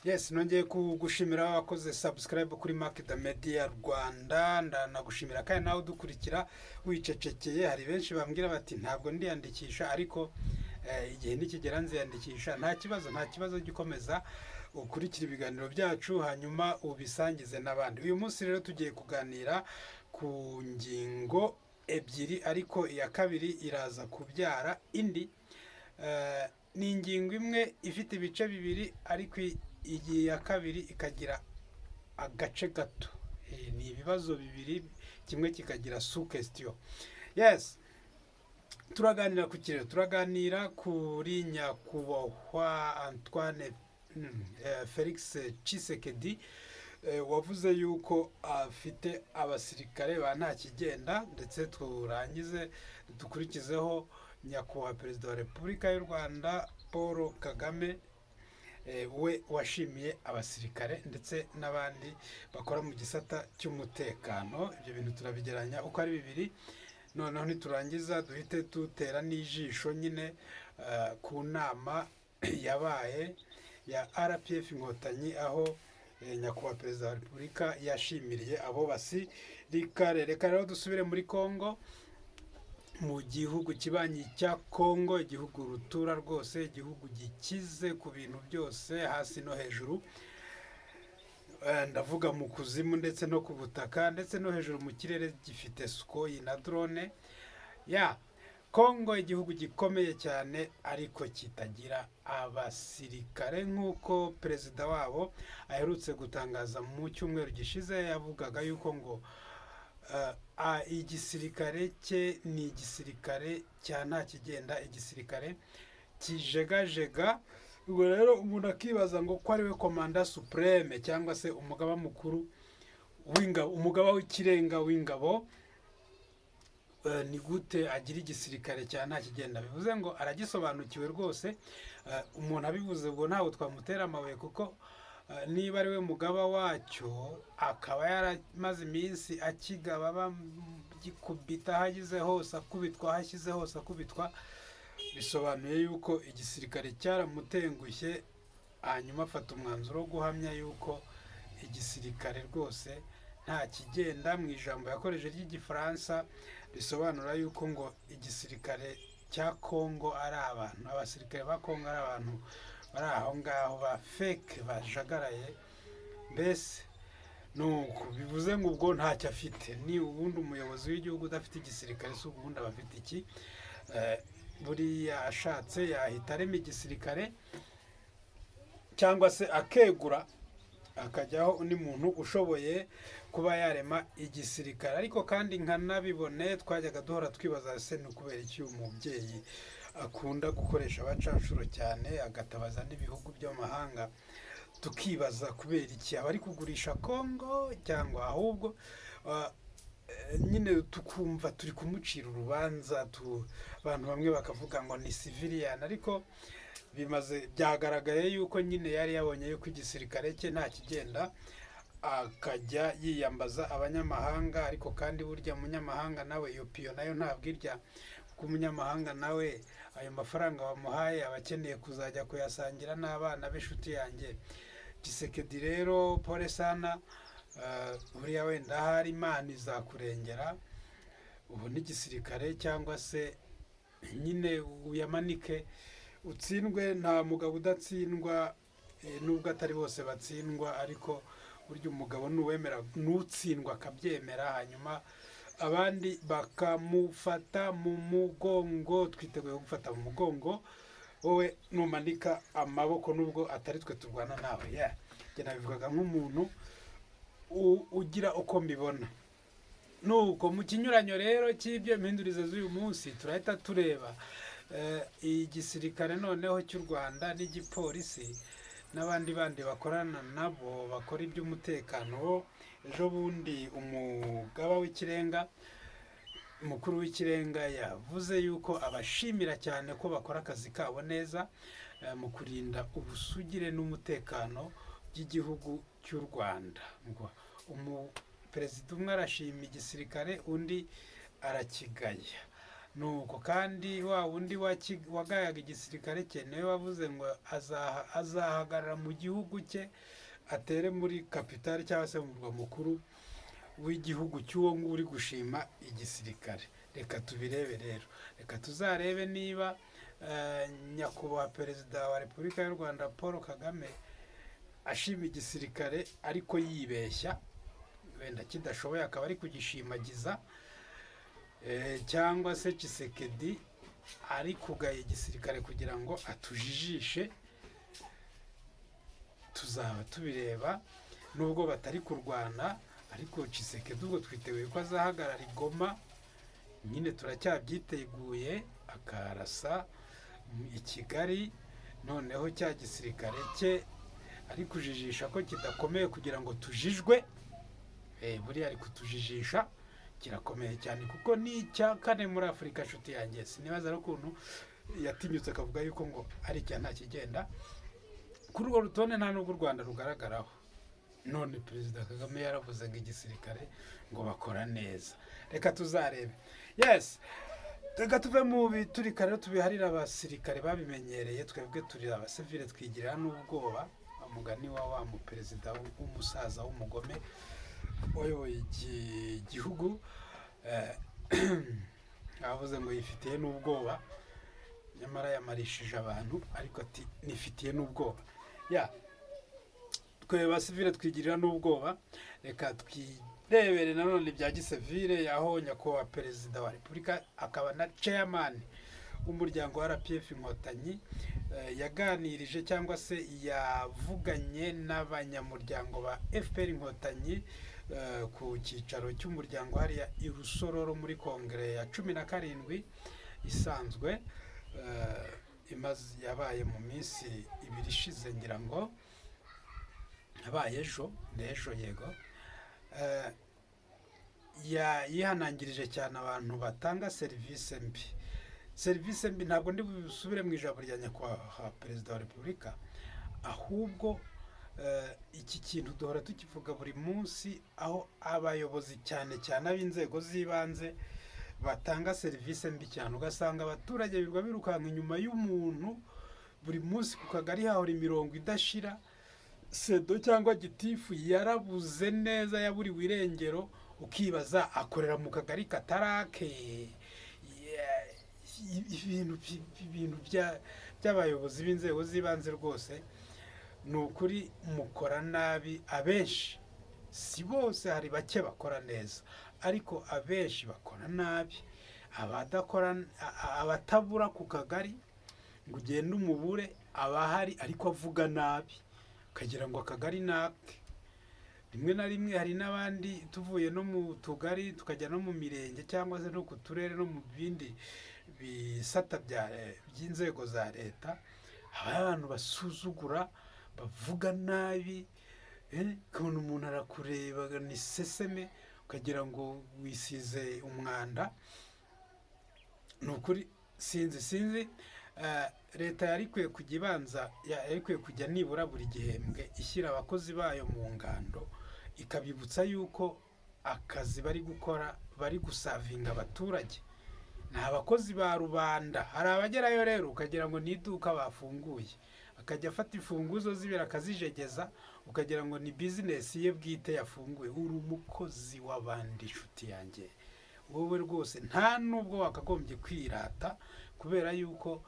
Yes, nongeye kugushimira wakoze subscribe kuri Makida Media Rwanda, ndanagushimira kandi nawe udukurikira wicecekeye. Hari benshi bambwira bati ntabwo ndiyandikisha, ariko igihe nikigera nziyandikisha. Nta kibazo gikomeza ukurikira ibiganiro byacu hanyuma ubisangize n'abandi. Uyu munsi rero tugiye kuganira ku ngingo ebyiri, ariko iya kabiri iraza kubyara indi. Ni ingingo imwe ifite ibice bibiri, ariko iyi ya kabiri ikagira agace gato. Ni ibibazo bibiri, kimwe kikagira sous-question. Yes, turaganira ku kirere, turaganira kuri nyakubahwa Antoine Felix Tshisekedi, wavuze yuko afite abasirikare ba nta kigenda, ndetse turangize dukurikizeho nyakubahwa perezida wa Repubulika y'u Rwanda Paul Kagame, we washimiye abasirikare ndetse n'abandi bakora mu gisata cy'umutekano. Ibyo bintu turabigeranya uko ari bibiri, noneho niturangiza duhite dutera n'ijisho nyine ku nama yabaye ya RPF Inkotanyi, aho nyakubahwa perezida wa Repubulika yashimiriye abo basirikare. Reka rero dusubire muri Kongo, mu gihugu kibanyi cya Kongo, igihugu rutura rwose, igihugu gikize ku bintu byose hasi no hejuru. Ndavuga mu kuzimu ndetse no ku butaka ndetse no hejuru mu kirere, gifite Sukhoi na drone. Kongo igihugu gikomeye cyane ariko kitagira abasirikare, nk'uko perezida wabo aherutse gutangaza mu cyumweru gishize. Yavugaga yuko ngo igisirikare cye ni igisirikare cya nta kigenda, igisirikare kijegajega. Ubwo rero umuntu akibaza ngo ko ari we komanda supreme cyangwa se umugaba mukuru w'ingabo, umugaba w'ikirenga w'ingabo, ni gute agira igisirikare cya nta kigenda? Bivuze ngo aragisobanukiwe rwose. Umuntu abivuze ubwo ntabwo twamutera amabuye, kuko niba ari we mugaba wacyo, akaba yaramaze iminsi akigaba, bagikubita ahagize hose akubitwa, ahashyize hose akubitwa, bisobanuye yuko igisirikare cyaramutengushye. Hanyuma afata umwanzuro wo guhamya yuko igisirikare rwose nta kigenda. Mu ijambo yakoresheje ry'igifaransa risobanura yuko ngo igisirikare cya Kongo ari abantu, abasirikare ba Kongo ari abantu bari aho ngaho ba fake, bajagaraye. Mbese nuko bivuze ngo ubwo ntacyo afite. Ni ubundi umuyobozi w'igihugu udafite igisirikare, si ubundi aba afite iki? Buriya ashatse yahita arema igisirikare, cyangwa se akegura akajyaho undi muntu ushoboye kuba yarema igisirikare. Ariko kandi nkanabibone, twajyaga duhora twibaza, se ni ukubera iki uyu mubyeyi akunda gukoresha abacanshuro cyane, agatabaza n'ibihugu by'amahanga? Tukibaza kubera iki aba ari kugurisha Kongo, cyangwa ahubwo nyine tukumva turi kumucira urubanza. Abantu bamwe bakavuga ngo ni civilian, ariko byagaragaye yuko nyine yari yabonye yuko igisirikare cye nta kigenda, akajya yiyambaza abanyamahanga. Ariko kandi burya umunyamahanga nawe iyo piyo nayo ntabwo irya, kuko umunyamahanga nawe ayo mafaranga bamuhaye aba akeneye kuzajya kuyasangira n'abana b'inshuti yanjye. Tshisekedi rero pole sana, buriya wenda hari Imana izakurengera, ubu n'igisirikare, cyangwa se nyine uyamanike utsindwe. Nta mugabo udatsindwa, nubwo atari bose batsindwa, ariko burya umugabo nuwemera, nutsindwa akabyemera, hanyuma abandi bakamufata mu mugongo. Twiteguye gufata mu mugongo, wowe numanika amaboko, nubwo atari twe turwana nawe. Njye nabivugaga nk'umuntu ugira uko mbibona. Nuko mu kinyuranyo rero cy'ibyo mpindurize z'uyu munsi, turahita tureba igisirikare noneho cy'u Rwanda n'igipolisi n'abandi bandi bakorana nabo, bakora iby'umutekano. Ejo bundi umugaba w'ikirenga, umukuru w'ikirenga, yavuze yuko abashimira cyane ko bakora akazi kabo neza mu kurinda ubusugire n'umutekano by'igihugu cy'u Rwanda. Perezida umwe arashima igisirikare, undi arakigaya. nuko kandi wa wundi wagayaga igisirikare cye niwe wavuze ngo azahagarara mu gihugu cye atere muri kapitali cyangwa se mu murwa mukuru w'igihugu cy'uwo nguwo uri gushima igisirikare. Reka tubirebe rero, reka tuzarebe niba nyakubahwa perezida wa repubulika y'u Rwanda Paul Kagame ashima igisirikare ariko yibeshya, wenda kidashoboye akaba ari kugishimagiza, cyangwa se Tshisekedi ari kugaya igisirikare kugira ngo atujijishe. Tuzaba tubireba, nubwo batari kurwana, ariko Tshisekedi ubwo twiteguye ko azahagarara i Goma, nyine turacyabyiteguye, akarasa i Kigali, noneho cya gisirikare cye ari kujijisha ko kidakomeye kugira ngo tujijwe. Buriya ari kutujijisha, kirakomeye cyane kuko ni icya kane muri Afurika. Nshuti yanjye, sinibaza n'ukuntu yatinyutse akavuga yuko ngo ari icya nta kigenda. Kuri urwo rutonde nta n'ubwo u Rwanda rugaragaraho, none perezida Kagame yaravuze ngo igisirikare ngo bakora neza. Reka tuzarebe. Yes, reka tuve mu biturika rero tubiharira abasirikare babimenyereye, twebwe turi abasivile twigirira n'ubwoba. Umugani wa mu perezida w'umusaza w'umugome wayoboye igihugu, avuze ngo yifitiye n'ubwoba, nyamara yamarishije abantu, ariko ati nifitiye n'ubwoba. Twe basivile twigirira n'ubwoba. Reka twirebere nanone bya gisivile, aho nyakubahwa perezida wa repubulika akaba na chairman w'umuryango wa RPF Inkotanyi yaganirije cyangwa se yavuganye n'abanyamuryango ba FPR Inkotanyi ku cyicaro cy'umuryango hariya i Rusororo muri kongere ya 17 isanzwe yabaye mu minsi 2 ishize, ngira ngo yabaye ejo yego. Yihanangirije cyane abantu batanga serivisi mbi. Ntabwo ndi busubire mu ijambo rya nyakubahwa perezida wa repubulika, ahubwo iki kintu duhora tukivuga buri munsi, aho abayobozi cyane cyane ab'inzego z'ibanze batanga serivisi mbi cyane. Ugasanga abaturage birirwa birukanka inyuma y'umuntu buri munsi ku kagari, hahora imirongo idashira. Sedo cyangwa gitifu yarabuze neza, yaburiwe irengero, ukibaza akorera mu kagari katarake. Ibintu by'abayobozi b'inzego z'ibanze rwose ni ukuri mukora nabi. Abenshi, si bose, hari bake bakora neza, ariko abenshi bakora nabi. Abatabura ku kagari ngo ugende umubure, abahari ariko avuga nabi, ukagira ngo akagari nake. Rimwe na rimwe hari n'abandi tuvuye no mu tugari tukajya no mu mirenge cyangwa se no ku turere no mu bindi bisata by'inzego za leta, abantu basuzugura, bavuga nabi, ukabona umuntu arakureba ni seseme, ukagira ngo wisize umwanda. Ni ukuri sinzi leta yari ikwiye kujya nibura buri gihembwe ishyira abakozi bayo mu ngando, ikabibutsa yuko akazi bari gukora bari gusavinga abaturage, ni abakozi ba rubanda. Hari abagerayo rero ukagira ngo ni iduka bafunguye, akajya afata imfunguzo zibera akazijegeza, ukagira ngo ni bizinesi ye bwite yafunguye. Uri umukozi w'abandi, nshuti yanjye. Wowe rwose nta nubwo wakagombye kwirata, kubera yuko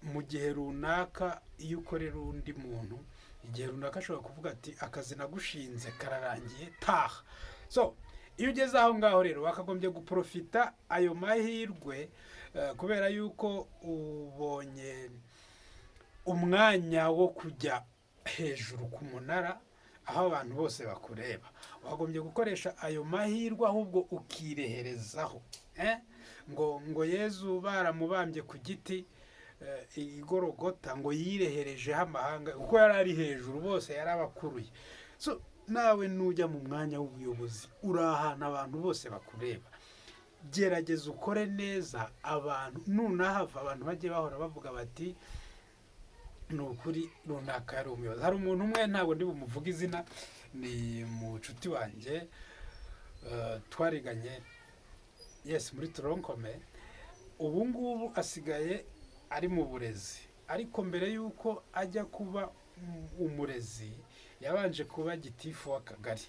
mu gihe runaka iyo ukorera undi muntu, igihe runaka ashobora kuvuga ati akazi nagushinze kararangiye, taha. So iyo ugeze aho ngaho rero wakagombye guprofita ayo mahirwe, kubera yuko ubonye umwanya wo kujya hejuru ku munara aho abantu bose bakureba. Wagombye gukoresha ayo mahirwe ahubwo ukireherezaho. ngo Yezu baramubambye ku giti igorogota, ngo yireherejeho amahanga kuko yari ari hejuru, bose yarabakuruye. So nawe nujya mu mwanya w'ubuyobozi, uri ahantu abantu bose bakureba, gerageza ukore neza. Abantu nunahava, abantu bajye bahora bavuga bati ni ukuri runaka yari umuyobozi. Hari umuntu umwe, ntabwo ndi bumuvuga izina, ni mucuti wanjye twariganye muri Toronkome. ubu ngubu asigaye ari mu burezi, ariko mbere y'uko ajya kuba umurezi yabanje kuba gitifu w'akagari.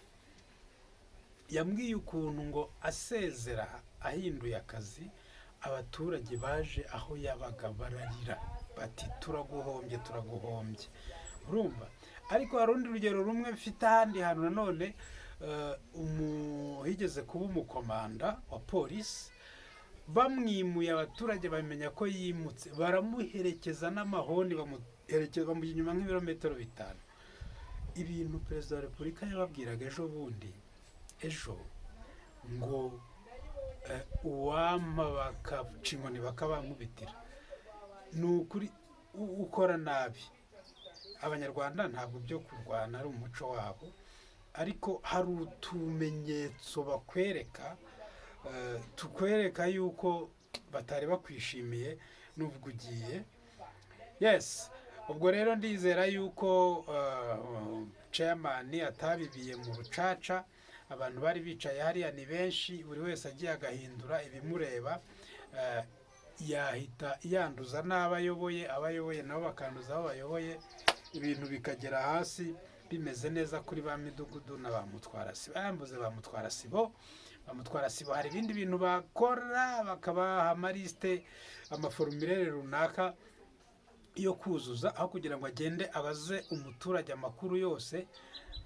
Yambwiye ukuntu ngo asezera ahinduye akazi, abaturage baje aho yabaga bararira bati turaguhombye turaguhombye, urumva. Ariko hari urundi rugero rumwe mfite ahandi hantu nanone, higeze kuba umukomanda wa polisi, bamwimuye abaturage bamenya ko yimutse, baramuherekeza n'amahoni, bamujya inyuma nk'ibirometero 5. Ibintu perezida wa repubulika yababwiraga ejo ngo uwampa bakaca inkoni bakabankubitira, ni ukuri ukora nabi. Abanyarwanda ntabwo byo kurwana ari umuco wabo, ariko hari utumenyetso bakwereka, tukwereka yuko batari bakwishimiye n'ubwo ugiye. Yes, ubwo rero ndizera yuko chairman atabibiye mu rucaca. Abantu bari bicaye hariya ni benshi, buri wese agiye agahindura ibimureba, yahita yanduza n'abayoboye, abayoboye nabo bakanduza abo bayoboye, ibintu bikagera hasi bimeze neza kuri ba midugudu na ba mutwarasibo. Bambuze ba mutwarasibo hari ibindi bintu bakora, bakabaha amaliste, amaforumire runaka yo kuzuza, aho kugira ngo agende abaze umuturage amakuru yose,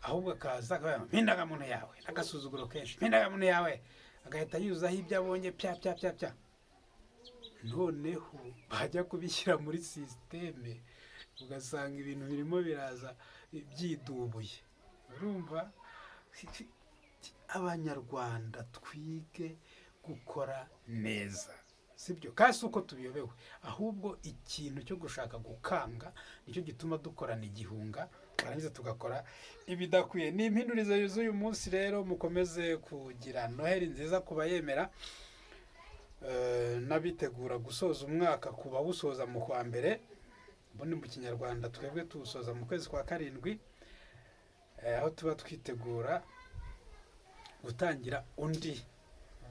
ahubwo akaza mpindagamuntu yawe, agasuzuguro kenshi, mpindagamuntu yawe, agahita yuzaho ibyo abonye pya. Noneho bajya kubishyira muri sisiteme, ugasanga ibintu birimo biraza byidubuye. Urumva, abanyarwanda twige gukora neza, sibyo? Kandi si uko tubiyobewe, ahubwo ikintu cyo gushaka gukanga nicyo gituma dukorana igihunga, twarangiza tugakora ibidakwiye. Ni impindurize y'uyu munsi rero, mukomeze kugira noheli nziza ku bayemera, n'abitegura gusoza umwaka ku bawusoza mu kwa mbere. Ubundi mu kinyarwanda twebwe tuwusoza mu kwezi kwa 7, aho tuba twitegura gutangira undi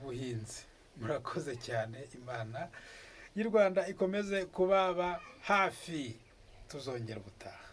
buhinzi. Murakoze cyane, Imana y'u Rwanda ikomeze kubaba hafi, tuzongera gutaha.